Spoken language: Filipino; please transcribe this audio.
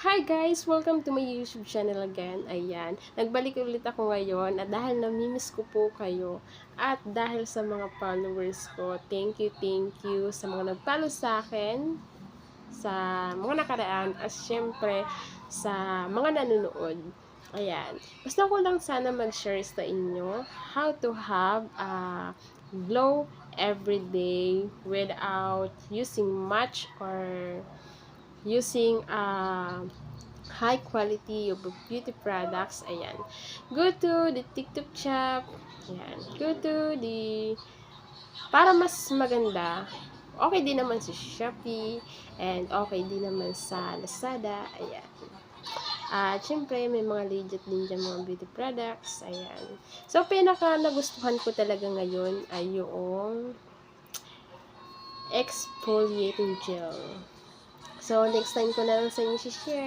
Hi guys! Welcome to my YouTube channel again. Ayan, nagbalik ulit ako ngayon at dahil namimiss ko po kayo at dahil sa mga followers ko, thank you sa mga nag-follow sa akin sa mga nakaraan at syempre sa mga nanonood. Ayan, gusto ko lang sana mag-share sa inyo how to have a glow every day without using much or using high quality of beauty products. Ayan. Go to the TikTok shop. Ayan. Go to the para mas maganda. Okay din naman sa Shopee and okay din naman sa Lazada. Ayan. At syempre, may mga legit din dyan mga beauty products. Ayan. So, pinaka nagustuhan ko talaga ngayon ay yung exfoliating gel. So, next time ko na lang sa inyo share.